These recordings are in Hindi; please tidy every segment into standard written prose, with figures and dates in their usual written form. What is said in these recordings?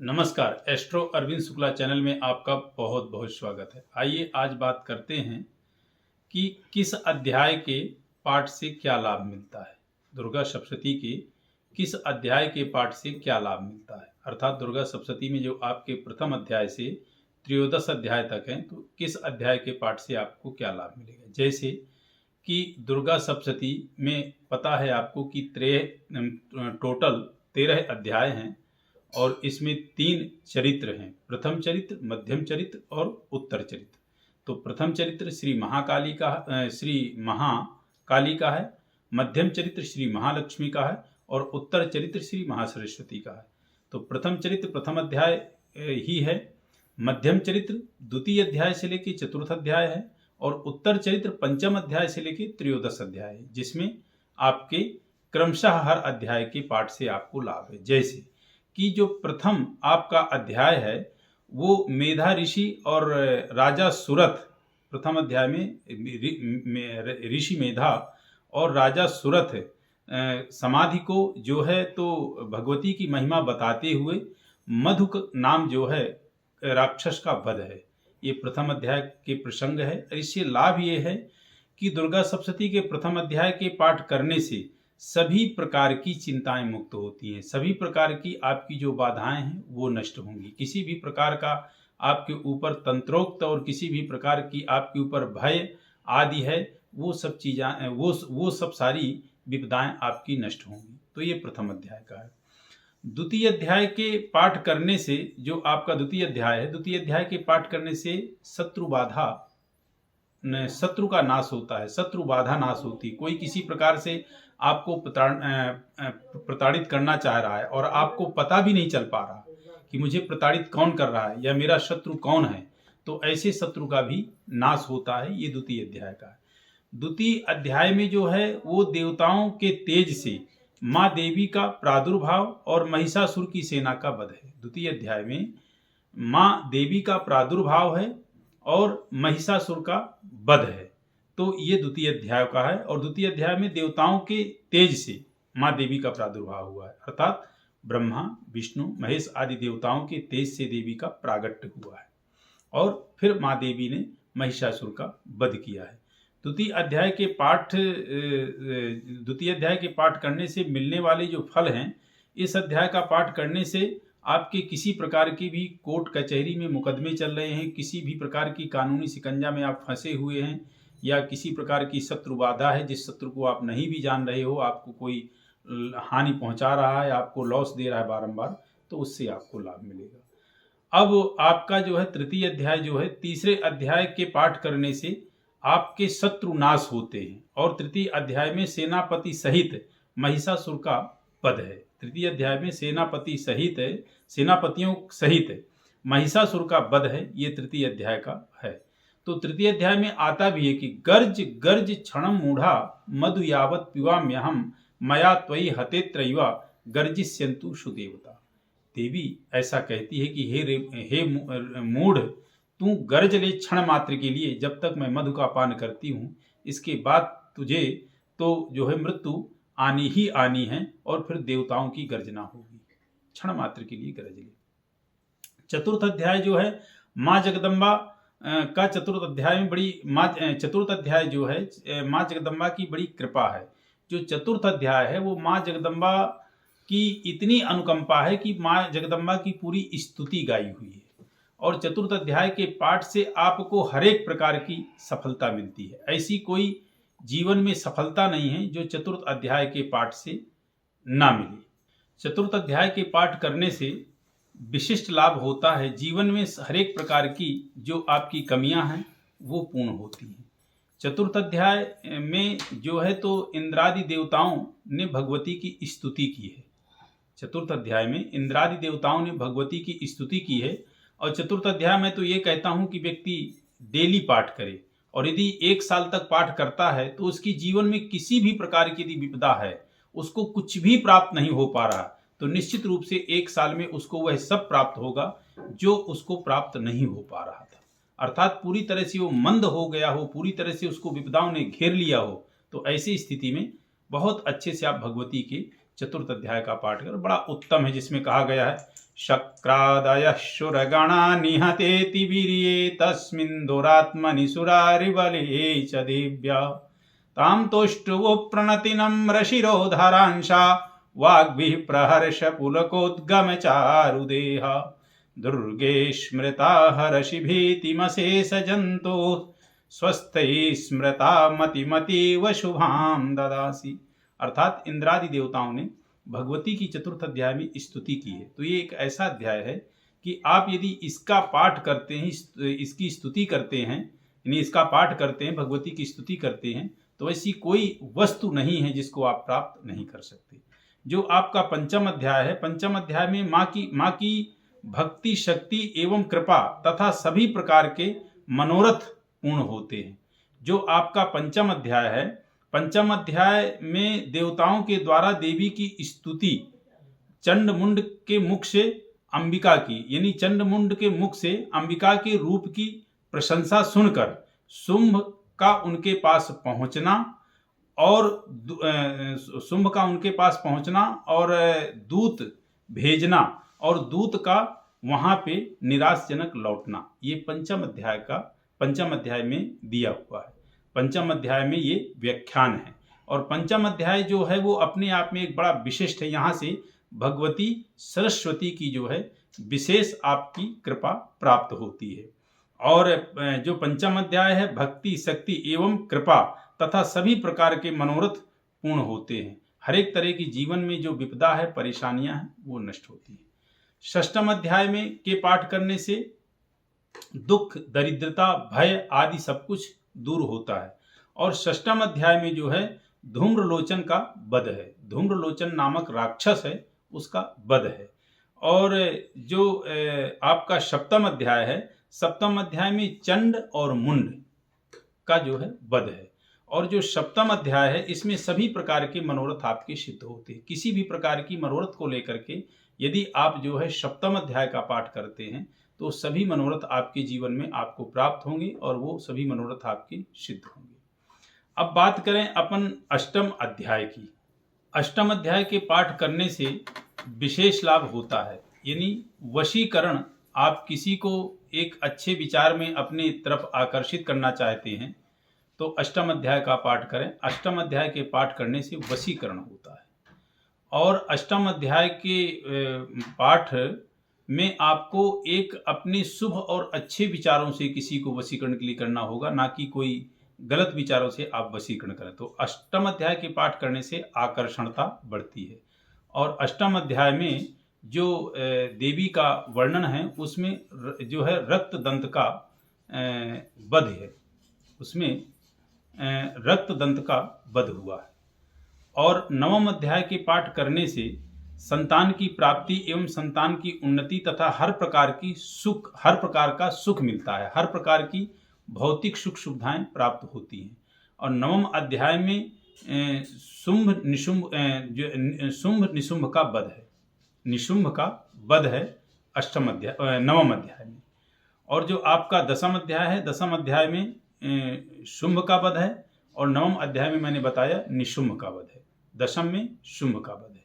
नमस्कार, एस्ट्रो अरविंद शुक्ला चैनल में आपका बहुत बहुत स्वागत है। आइए आज बात करते हैं कि किस अध्याय के पाठ से क्या लाभ मिलता है। दुर्गा सप्तशती के किस अध्याय के पाठ से क्या लाभ मिलता है, अर्थात दुर्गा सप्तशती में जो आपके प्रथम अध्याय से त्रयोदश अध्याय तक हैं, तो किस अध्याय के पाठ से आपको क्या लाभ मिलेगा। जैसे कि दुर्गा सप्तशती में पता है आपको कि टोटल 13 अध्याय हैं और इसमें 3 चरित्र हैं, प्रथम चरित्र, मध्यम चरित्र और उत्तर चरित्र। तो प्रथम चरित्र श्री महाकाली का है, मध्यम चरित्र श्री महालक्ष्मी का है और उत्तर चरित्र श्री महासरस्वती का है। तो प्रथम चरित्र प्रथम अध्याय ही है, मध्यम चरित्र द्वितीय अध्याय से लेकर चतुर्थ अध्याय है और उत्तर चरित्र पंचम अध्याय से लेकर त्रयोदश अध्याय है, जिसमें आपके क्रमशः हर अध्याय के पाठ से आपको लाभ है। जैसे कि जो प्रथम आपका अध्याय है वो मेधा ऋषि और राजा सुरथ, प्रथम अध्याय में ऋषि मेधा और राजा सुरथ समाधि को जो है तो भगवती की महिमा बताते हुए मधु नाम जो है राक्षस का वध है। ये प्रथम अध्याय के प्रसंग है। इससे लाभ ये है कि दुर्गा सप्तशती के प्रथम अध्याय के पाठ करने से सभी प्रकार की चिंताएं मुक्त होती हैं, सभी प्रकार की आपकी जो बाधाएं हैं वो नष्ट होंगी। किसी भी प्रकार का आपके ऊपर तंत्रोक्त और किसी भी प्रकार की आपके ऊपर भय आदि है, वो सब चीज़ें वो सब सारी विपदाएं आपकी नष्ट होंगी। तो ये प्रथम अध्याय का है। द्वितीय अध्याय के पाठ करने से जो आपका द्वितीय अध्याय है, द्वितीय अध्याय के पाठ करने से शत्रु का नाश होता है, शत्रु बाधा नाश होती। कोई किसी प्रकार से आपको प्रताड़ित करना चाह रहा है और आपको पता भी नहीं चल पा रहा कि मुझे प्रताड़ित कौन कर रहा है या मेरा शत्रु कौन है, तो ऐसे शत्रु का भी नाश होता है। ये द्वितीय अध्याय का है। द्वितीय अध्याय में जो है वो देवताओं के तेज से माँ देवी का प्रादुर्भाव और महिषासुर की सेना का वध है। द्वितीय अध्याय में माँ देवी का प्रादुर्भाव है और महिषासुर का वध है। तो ये द्वितीय अध्याय का है और द्वितीय अध्याय में देवताओं के तेज से माँ देवी का प्रादुर्भाव हुआ है, अर्थात ब्रह्मा विष्णु महेश आदि देवताओं के तेज से देवी का प्रागट्य हुआ है और फिर माँ देवी ने महिषासुर का वध किया है। द्वितीय अध्याय के पाठ करने से मिलने वाले जो फल हैं, इस अध्याय का पाठ करने से आपके किसी प्रकार की भी कोर्ट कचहरी में मुकदमे चल रहे हैं, किसी भी प्रकार की कानूनी शिकंजा में आप फंसे हुए हैं या किसी प्रकार की शत्रु बाधा है, जिस शत्रु को आप नहीं भी जान रहे हो, आपको कोई हानि पहुंचा रहा है, आपको लॉस दे रहा है बारंबार, तो उससे आपको लाभ मिलेगा। अब आपका जो है तृतीय अध्याय जो है, तीसरे अध्याय के पाठ करने से आपके शत्रु नाश होते हैं और तृतीय अध्याय में सेनापति सहित महिषासुर का वध है। तृतीय अध्याय में सेनापतियों सहित महिषासुर का वध है, ये तृतीय अध्याय का है। तो तृतीय अध्याय में आता भी है कि गर्ज गर्ज क्षणम मूढ़ा मधु यावत पिबाम्यहम मया त्वयि हते त्रय्वा गर्जिष्यन्तु सुदेवता। देवी ऐसा कहती है कि हे मूढ़, तू गर्ज ले क्षण मात्र के लिए, जब तक मैं मधु का पान करती हूँ, इसके बाद तुझे तो जो है मृत्यु आनी ही आनी है और फिर देवताओं की गर्जना होगी। क्षण मात्र के लिए गरज ले। चतुर्थ अध्याय जो है माँ जगदम्बा का चतुर्थ अध्याय में चतुर्थ अध्याय जो है माँ जगदम्बा की बड़ी कृपा है। जो चतुर्थ अध्याय है वो माँ जगदम्बा की इतनी अनुकंपा है कि माँ जगदम्बा की पूरी स्तुति गाई हुई है और चतुर्थ अध्याय के पाठ से आपको हर एक प्रकार की सफलता मिलती है। ऐसी कोई जीवन में सफलता नहीं है जो चतुर्थ अध्याय के पाठ से ना मिले। चतुर्थ अध्याय के पाठ करने से विशिष्ट लाभ होता है, जीवन में हर एक प्रकार की जो आपकी कमियां हैं वो पूर्ण होती हैं। चतुर्थ अध्याय में जो है तो इंद्रादि देवताओं ने भगवती की स्तुति की है। चतुर्थ अध्याय में इंद्रादि देवताओं ने भगवती की स्तुति की है और चतुर्थ अध्याय में तो ये कहता हूँ कि व्यक्ति डेली पाठ करे और यदि 1 साल तक पाठ करता है तो उसकी जीवन में किसी भी प्रकार की यदि विपदा है, उसको कुछ भी प्राप्त नहीं हो पा रहा, तो निश्चित रूप से 1 साल में उसको वह सब प्राप्त होगा जो उसको प्राप्त नहीं हो पा रहा था। अर्थात पूरी तरह से वो मंद हो गया हो, पूरी तरह से उसको विपदाओं ने घेर लिया हो, तो ऐसी स्थिति में बहुत अच्छे से आप भगवती के चतुर्थ अध्याय का पाठ कर, बड़ा उत्तम है, जिसमें कहा गया है शक्रादय शुरगणा निहतेति वीर्ये तस्मिन् दुरात्मनि सुरारिबले च देव्या तां तुष्टुवो प्रणतिनं शिरोधरांशा वाग्भिः प्रहर्ष पुलकोद्गम चारुदेहा दुर्गे स्मृता हर्षिभीतिमशेष जंतो स्वस्थै स्मृता मतिमतीव शुभाम ददासी। अर्थात इंद्रादि देवताओं ने भगवती की चतुर्थ अध्याय में स्तुति की है। तो ये एक ऐसा अध्याय है कि आप यदि इसका पाठ करते हैं, इसकी स्तुति करते हैं, यानी इसका पाठ करते हैं, भगवती की स्तुति करते हैं, तो ऐसी कोई वस्तु नहीं है जिसको आप प्राप्त नहीं कर सकते। जो आपका पंचम अध्याय है, पंचम अध्याय में माँ की भक्ति, शक्ति एवं कृपा तथा सभी प्रकार के मनोरथ पूर्ण होते हैं। जो आपका पंचम अध्याय है, पंचम अध्याय में देवताओं के द्वारा देवी की स्तुति चंडमुंड के मुख से अंबिका की, यानी चंडमुंड के मुख से अंबिका के रूप की प्रशंसा सुनकर शुंभ का उनके पास पहुंचना और शुंभ का उनके पास पहुंचना और दूत भेजना और दूत का वहां पे निराशजनक लौटना, ये पंचम अध्याय में दिया हुआ है। पंचम अध्याय में ये व्याख्यान है। और पंचम अध्याय जो है वो अपने आप में एक बड़ा विशिष्ट है। यहाँ से भगवती सरस्वती की जो है विशेष आपकी कृपा प्राप्त होती है। और जो पंचम अध्याय है, भक्ति, शक्ति एवं कृपा तथा सभी प्रकार के मनोरथ पूर्ण होते हैं। हर एक तरह की जीवन में जो विपदा है, परेशानियां हैं, वो नष्ट होती है। षष्ठम अध्याय में के पाठ करने से दुख, दरिद्रता, भय आदि सब कुछ दूर होता है। और षष्ठम अध्याय में जो है धूम्रलोचन का वध है। धूम्रलोचन नामक राक्षस है, उसका वध है। और जो आपका सप्तम अध्याय है, सप्तम अध्याय में चंड और मुंड का जो है वध है। और जो सप्तम अध्याय है, इसमें सभी प्रकार के मनोरथ आपके सिद्ध होते हैं। किसी भी प्रकार की मनोरथ को लेकर के यदि आप जो है सप्तम अध्याय का पाठ करते हैं तो सभी मनोरथ आपके जीवन में आपको प्राप्त होंगे और वो सभी मनोरथ आपके सिद्ध होंगे। अब बात करें अपन अष्टम अध्याय की। अष्टम अध्याय के पाठ करने से विशेष लाभ होता है, यानी वशीकरण। आप किसी को एक अच्छे विचार में अपनी तरफ आकर्षित करना चाहते हैं तो अष्टम अध्याय का पाठ करें। अष्टम अध्याय के पाठ करने से वशीकरण होता है। और अष्टम अध्याय के पाठ में आपको एक अपने शुभ और अच्छे विचारों से किसी को वशीकरण के लिए करना होगा, ना कि कोई गलत विचारों से आप वशीकरण करें। तो अष्टम अध्याय के पाठ करने से आकर्षणता बढ़ती है। और अष्टम अध्याय में जो देवी का वर्णन है उसमें जो है रक्त दंत का वध है, उसमें रक्त दंत का वध हुआ है। और नवम अध्याय के पाठ करने से संतान की प्राप्ति एवं संतान की उन्नति तथा हर प्रकार का सुख मिलता है। हर प्रकार की भौतिक सुख सुविधाएं प्राप्त होती हैं। और नवम अध्याय में शुंभ निशुंभ का वध है। निशुंभ का वध है नवम अध्याय में। और जो आपका दसम अध्याय है, दसम अध्याय में शुंभ का वध है और नवम अध्याय में मैंने बताया निशुंभ का वध है। दशम में शुंभ का वध है।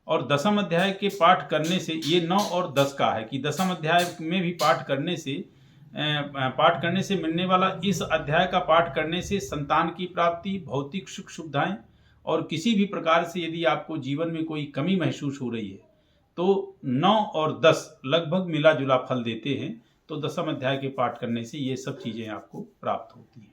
और दसम अध्याय के पाठ करने से, ये 9 और 10 का है कि दसम अध्याय में भी पाठ करने से मिलने वाला इस अध्याय का पाठ करने से संतान की प्राप्ति, भौतिक सुख सुविधाएं और किसी भी प्रकार से यदि आपको जीवन में कोई कमी महसूस हो रही है तो 9 और 10 लगभग मिला जुला फल देते हैं। तो दसम अध्याय के पाठ करने से ये सब चीजें आपको प्राप्त होती हैं।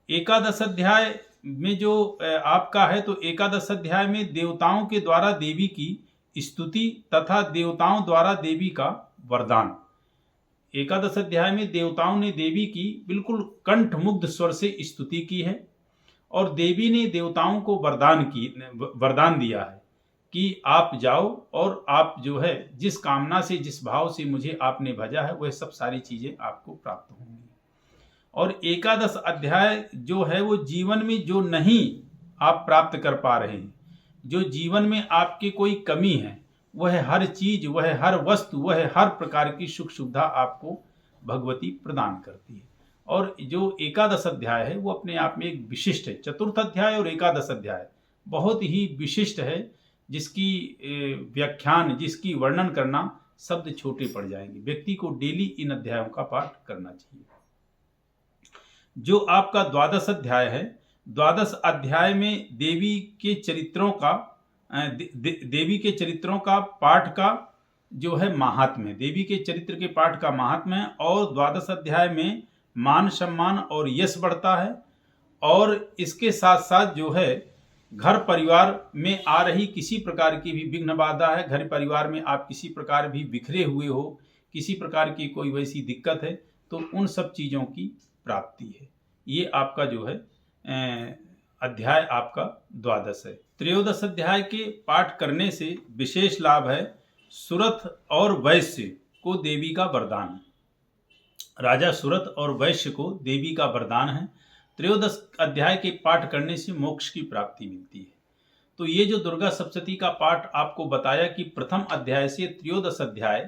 एकादश अध्याय में जो आपका है, तो एकादश अध्याय में देवताओं के द्वारा देवी की स्तुति तथा देवताओं द्वारा देवी का वरदान। एकादश अध्याय में देवताओं ने देवी की बिल्कुल कंठमुग्ध स्वर से स्तुति की है और देवी ने देवताओं को वरदान दिया है कि आप जाओ और आप जो है जिस कामना से, जिस भाव से मुझे आपने भजा है, वह सब सारी चीजें आपको प्राप्त होंगी। और एकादश अध्याय जो है वो जीवन में जो नहीं आप प्राप्त कर पा रहे हैं, जो जीवन में आपकी कोई कमी है, वह हर चीज, वह हर वस्तु, वह हर प्रकार की सुख सुविधा आपको भगवती प्रदान करती है। और जो एकादश अध्याय है वो अपने आप में एक विशिष्ट है। चतुर्थ अध्याय और एकादश अध्याय बहुत ही विशिष्ट है जिसकी व्याख्यान, जिसकी वर्णन करना शब्द छोटे पड़ जाएंगे। व्यक्ति को डेली इन अध्यायों का पाठ करना चाहिए। जो आपका द्वादश अध्याय है, द्वादश अध्याय में देवी के चरित्रों का देवी के चरित्रों का पाठ का जो है महात्म्य, देवी के चरित्र के पाठ का महात्म्य है। और द्वादश अध्याय में मान सम्मान और यश बढ़ता है। और इसके साथ साथ जो है घर परिवार में आ रही किसी प्रकार की भी विघ्न बाधा है, घर परिवार में आप किसी प्रकार भी बिखरे हुए हो, किसी प्रकार की कोई वैसी दिक्कत है, तो उन सब चीज़ों की प्राप्ति है। ये आपका जो है अध्याय आपका द्वादश है। त्रयोदश अध्याय के पाठ करने से विशेष लाभ है। सुरथ और वैश्य को देवी का वरदान है। राजा सुरथ और वैश्य को देवी का वरदान है। त्रयोदश अध्याय के पाठ करने से मोक्ष की प्राप्ति मिलती है। तो ये जो दुर्गा सप्तशती का पाठ आपको बताया कि प्रथम अध्याय से त्रयोदश अध्याय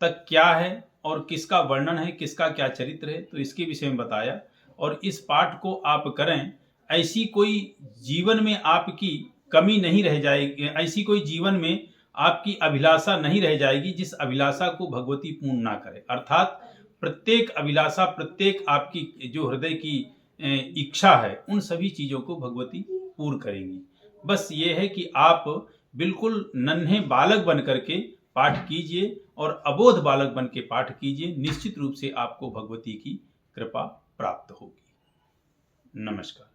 तक क्या है और किसका वर्णन है, किसका क्या चरित्र है, तो इसके विषय में बताया। और इस पाठ को आप करें, ऐसी कोई जीवन में आपकी कमी नहीं रह जाएगी, ऐसी कोई जीवन में आपकी अभिलाषा नहीं रह जाएगी जिस अभिलाषा को भगवती पूर्ण ना करे। अर्थात प्रत्येक अभिलाषा, प्रत्येक आपकी जो हृदय की इच्छा है, उन सभी चीज़ों को भगवती पूर्ण करेंगी। बस ये है कि आप बिल्कुल नन्हे बालक बन करके पाठ कीजिए और अबोध बालक बन के पाठ कीजिए। निश्चित रूप से आपको भगवती की कृपा प्राप्त होगी। नमस्कार।